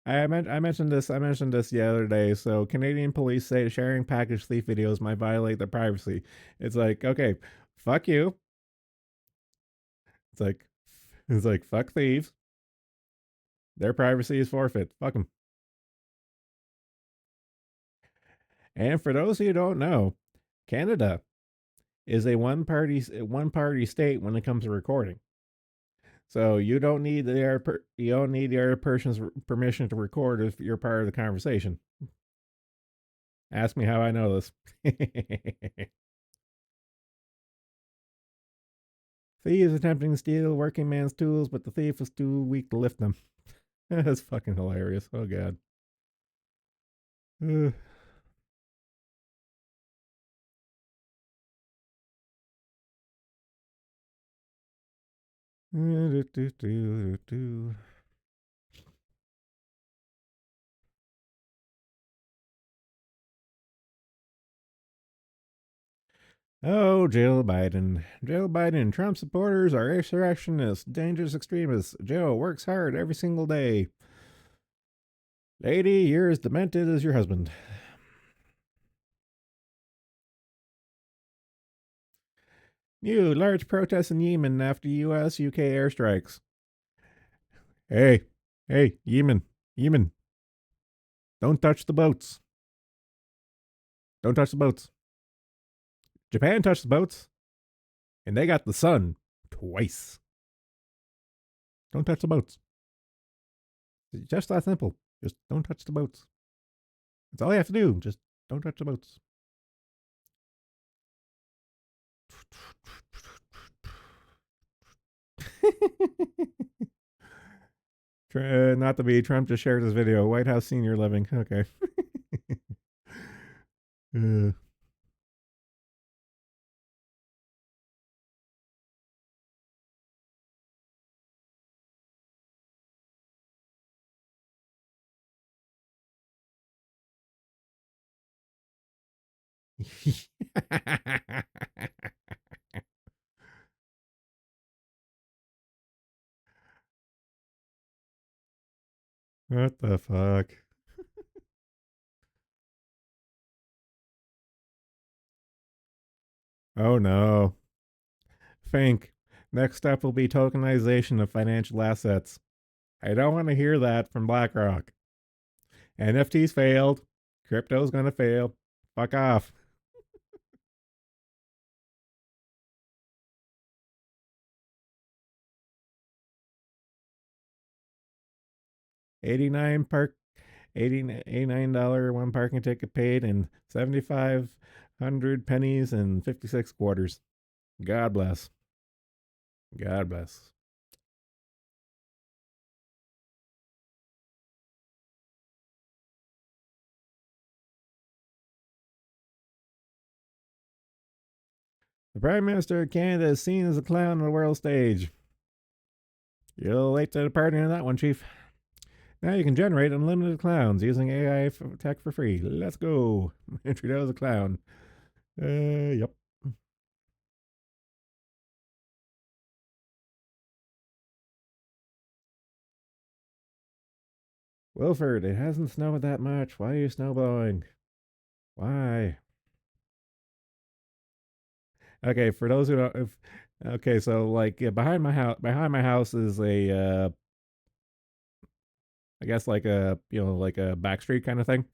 I mentioned this. I mentioned this the other day. So Canadian police say sharing package thief videos might violate their privacy. It's like, okay, fuck you. It's like fuck thieves. Their privacy is forfeit. Fuck them. And for those who don't know, Canada is a one party state when it comes to recording. So you don't need the other person's permission to record if you're part of the conversation. Ask me how I know this. Thieves attempting to steal working man's tools, but the thief is too weak to lift them. That's fucking hilarious. Oh god. Uh, Oh, Jill Biden. Jill Biden. Trump supporters are insurrectionists, dangerous extremists. Jill works hard every single day. Lady, you're as demented as your husband. New large protests in Yemen after US UK airstrikes. Hey, hey, Yemen, don't touch the boats. Don't touch the boats. Japan touched the boats, and they got the sun twice. Don't touch the boats. It's just that simple. Just don't touch the boats. That's all you have to do. Just don't touch the boats. Not to be, Trump just shared his video. White House senior living. Okay. uh, what the fuck? Oh no. Fink. Next step will be tokenization of financial assets. I don't want to hear that from BlackRock. NFTs failed. Crypto's gonna fail. Fuck off. 89 park 89 one parking ticket paid and 7,500 pennies and 56 quarters. God bless. God bless. The Prime Minister of Canada is seen as a clown on the world stage. You're a little late to the party on that one, Chief. Now you can generate unlimited clowns using AI tech for free. Let's go. Trudeau's a clown. Yep. Wilford, it hasn't snowed that much. Why are you snowblowing? Why? Okay, for those who don't, if, okay, so like yeah, behind my house is a, I guess like a like a back street kind of thing.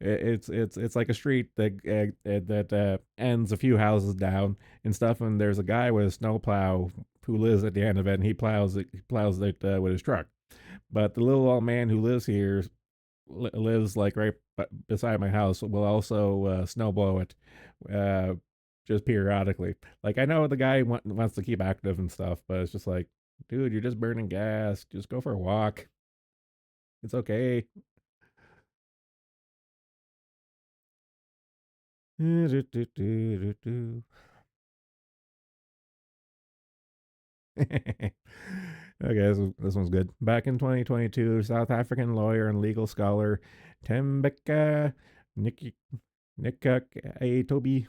It's like a street that ends a few houses down and stuff, and there's a guy with a snowplow who lives at the end of it, and he plows it with his truck. But the little old man who lives here lives like right beside my house will also snowblow it uh, just periodically. Like I know the guy wants to keep active and stuff, but it's just like, dude, you're just burning gas. Just go for a walk. It's okay. Okay, this one's good. Back in 2022, South African lawyer and legal scholar Tembeka Nikak Toby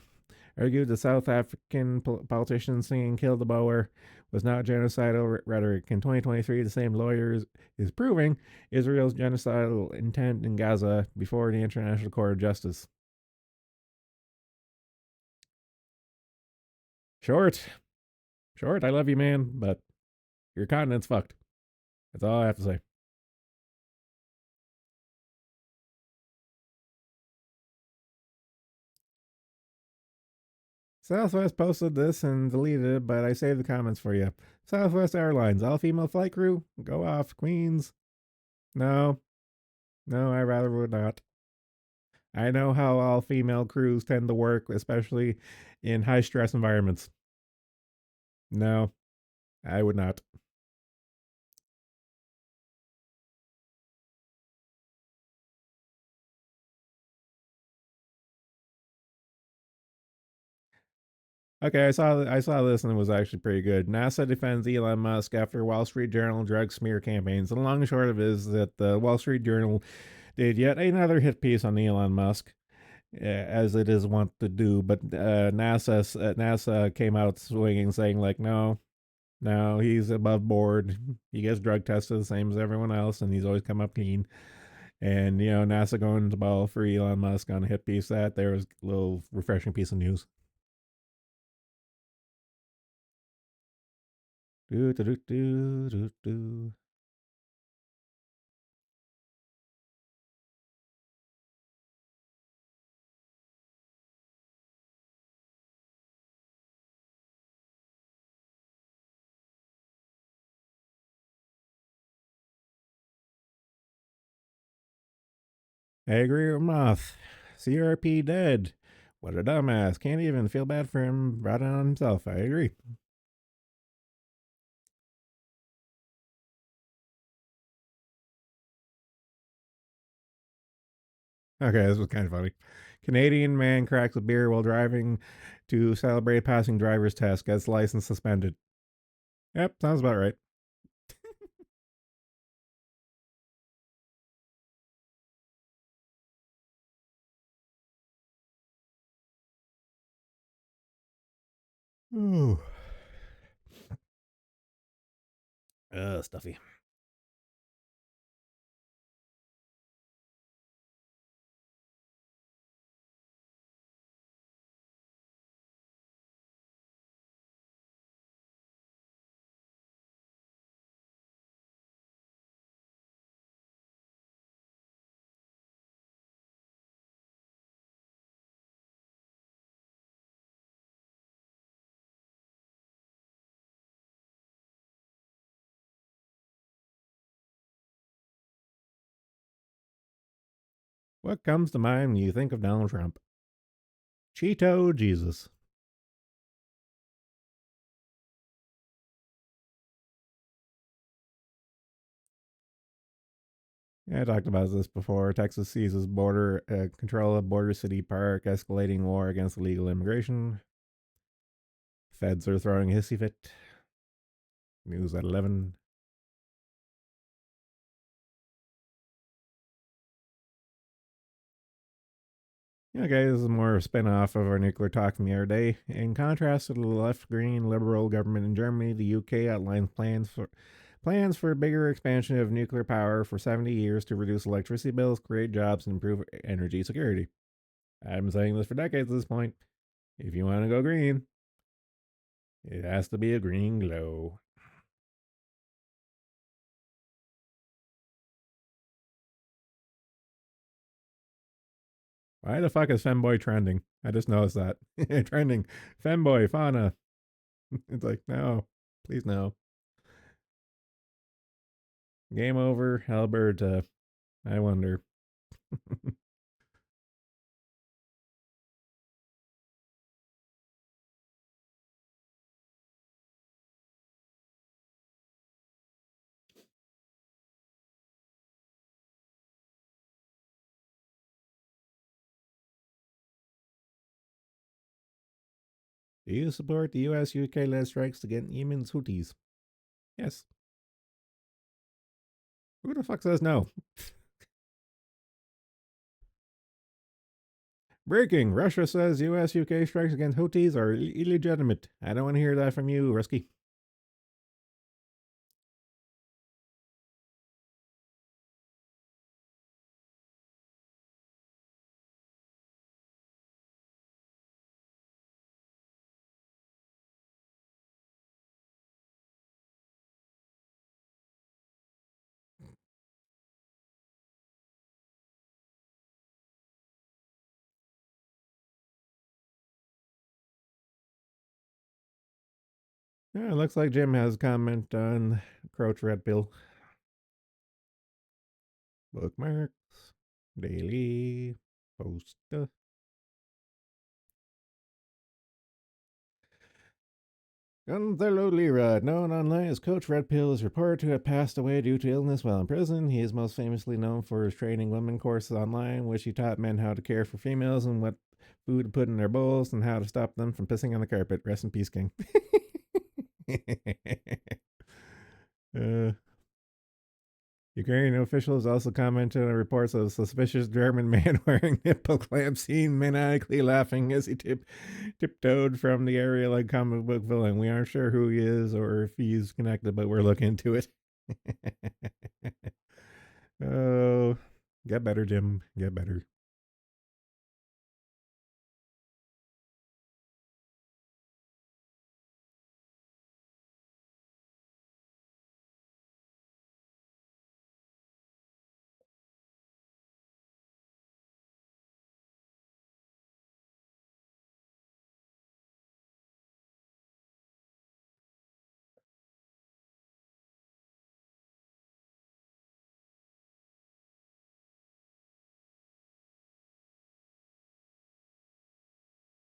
argued the South African politician singing Kill the Boer was not genocidal rhetoric. In 2023, the same lawyer is proving Israel's genocidal intent in Gaza before the International Court of Justice. Short. Short, I love you, man, but your continent's fucked. That's all I have to say. Southwest posted this and deleted it, but I saved the comments for you. Southwest Airlines, all female flight crew, go off, Queens. No, no, I rather would not. I know how all female crews tend to work, especially in high stress environments. No, I would not. Okay, I saw this and it was actually pretty good. NASA defends Elon Musk after Wall Street Journal drug smear campaigns. And the long and short of it is that the Wall Street Journal did yet another hit piece on Elon Musk, as it is wont to do. But NASA came out swinging, saying like, no, no, he's above board. He gets drug tested the same as everyone else, and he's always come up clean. And NASA going to ball for Elon Musk on a hit piece. That there was a little refreshing piece of news. Do, do, do, do, do, do. I agree with Moth. CRP dead. What a dumbass. Can't even feel bad for him. Brought it on himself. I agree. Okay, this was kind of funny. Canadian man cracks a beer while driving to celebrate passing driver's test. Gets license suspended. Yep, sounds about right. Ooh. Stuffy. What comes to mind when you think of Donald Trump? Cheeto Jesus. Yeah, I talked about this before. Texas seizes border control of Border City Park, escalating war against illegal immigration. Feds are throwing a hissy fit. News at 11. Okay, this is more of a spin off of our nuclear talk from the other day. In contrast to the left green liberal government in Germany, the UK outlines plans for a bigger expansion of nuclear power for 70 years to reduce electricity bills, create jobs, and improve energy security. I've been saying this for decades at this point. If you want to go green, it has to be a green glow. Why the fuck is femboy trending? I just noticed that. Trending. Femboy, fauna. It's like, no, please no. Game over, Alberta. I wonder. Do you support the US UK led strikes against Yemen's Houthis? Yes. Who the fuck says no? Breaking. Russia says US UK strikes against Houthis are illegitimate. I don't want to hear that from you, Rusky. Yeah, it looks like Jim has a comment on Crouch Red Pill. Bookmarks. Daily. Post. Gonzalo Lira, known online as Coach Red Pill, is reported to have passed away due to illness while in prison. He is most famously known for his training women courses online, which he taught men how to care for females and what food to put in their bowls and how to stop them from pissing on the carpet. Rest in peace, King. uh, Ukrainian officials also commented on reports of a suspicious German man wearing nipple clamps seen maniacally laughing as he tiptoed from the area like comic book villain. We aren't sure who he is or if he's connected, but we're looking into it. Oh, get better, Jim. Get better.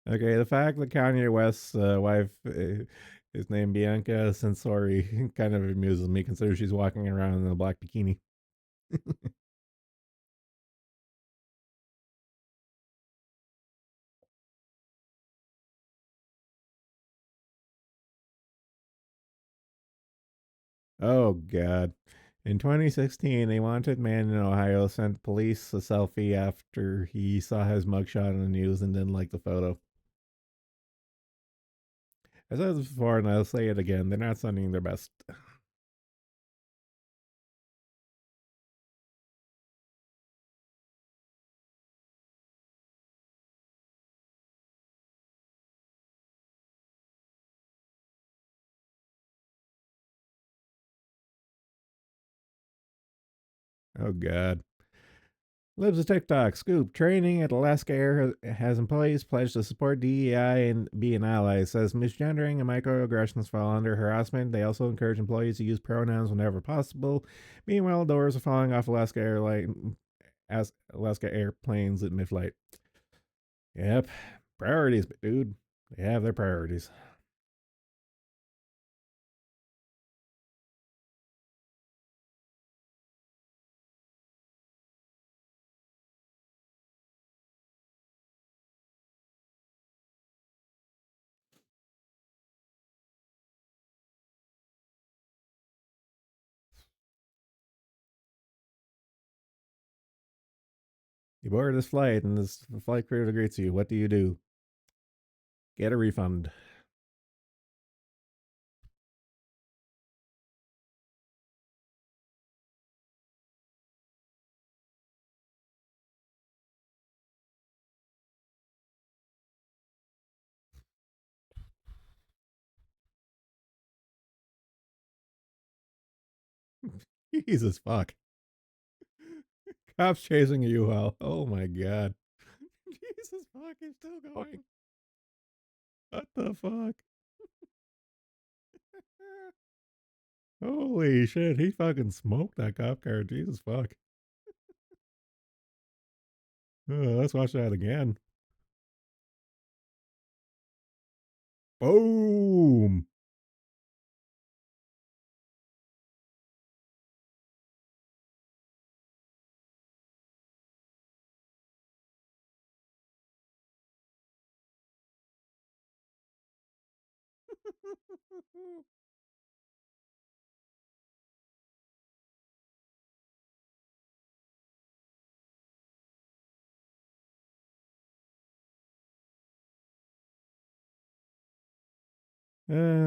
Okay, the fact that Kanye West's wife is named Bianca Sensori kind of amuses me, considering she's walking around in a black bikini. Oh God. In 2016, a wanted man in Ohio sent police a selfie after he saw his mugshot on the news and didn't like the photo. I said this before and I'll say it again. They're not sending their best. Oh God. Lives of TikTok. Scoop. Training at Alaska Air has employees pledged to support DEI and be an ally. It says misgendering and microaggressions fall under harassment. They also encourage employees to use pronouns whenever possible. Meanwhile, doors are falling off Alaska airplanes at mid-flight. Yep. Priorities, dude. They have their priorities. You board this flight and this flight crew greets you. What do? Get a refund. Jesus fuck. Cops chasing a U-Haul. Oh my god. Jesus fuck, he's still going. What the fuck? Holy shit, he fucking smoked that cop car. Jesus fuck. Let's watch that again. Boom.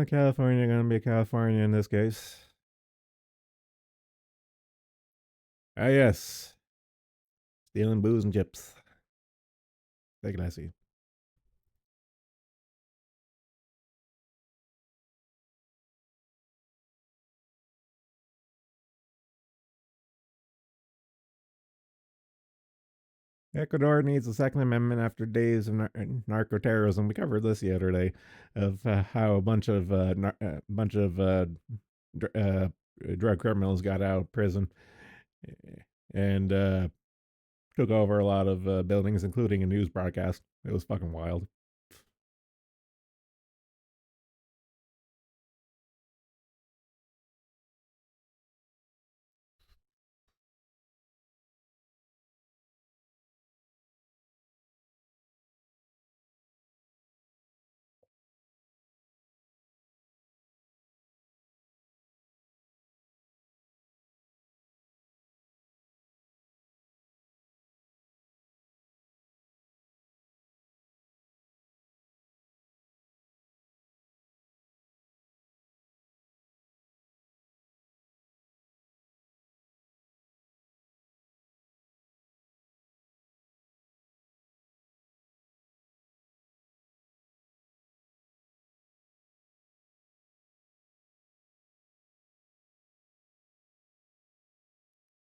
California gonna be California in this case. Ah, yes. Stealing booze and chips. Take it, I see. Ecuador needs a second amendment after days of narco terrorism. We covered this the other day, of how a bunch of dr- uh, drug criminals got out of prison and took over a lot of buildings, including a news broadcast. It was fucking wild.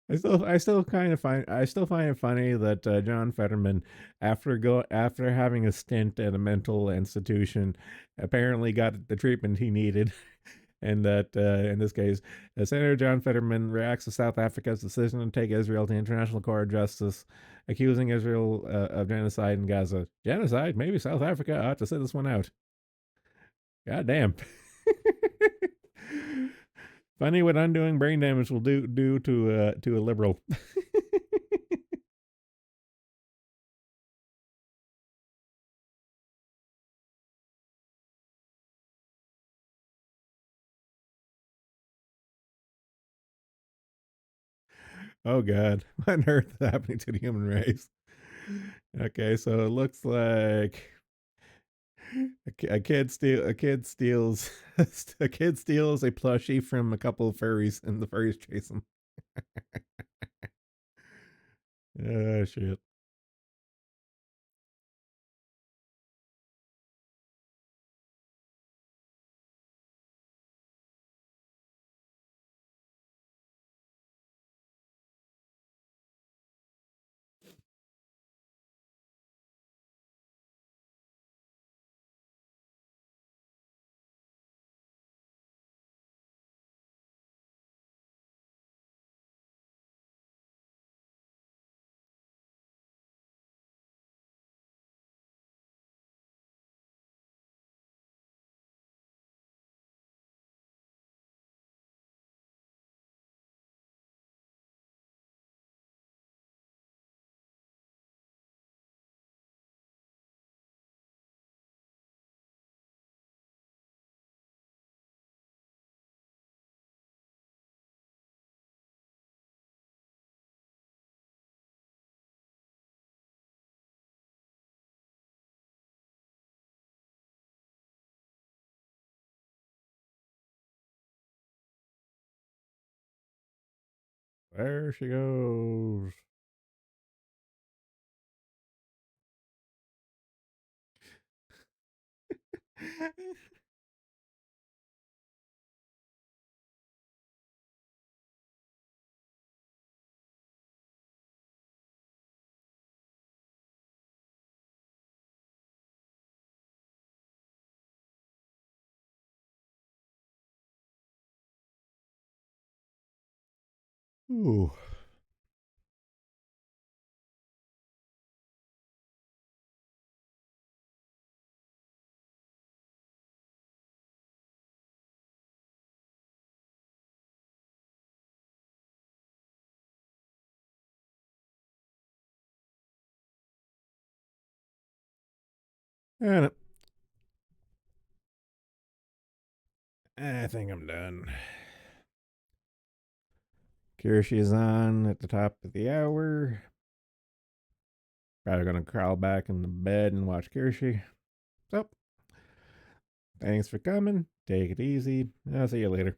I still find it funny that John Fetterman, after having a stint at a mental institution, apparently got the treatment he needed, and that in this case, Senator John Fetterman reacts to South Africa's decision to take Israel to International Court of Justice, accusing Israel of genocide in Gaza. Genocide? Maybe South Africa ought to sit this one out. God damn. Funny what undoing brain damage will do to a liberal. Oh God, what on earth is happening to the human race? Okay, so it looks like a kid steals a kid steals a plushie from a couple of furries, and the furries chase him. Oh shit. There she goes. Ooh. And I think I'm done. Kirishi is on at the top of the hour. Probably gonna crawl back in the bed and watch Kirishi. So, thanks for coming. Take it easy. I'll see you later.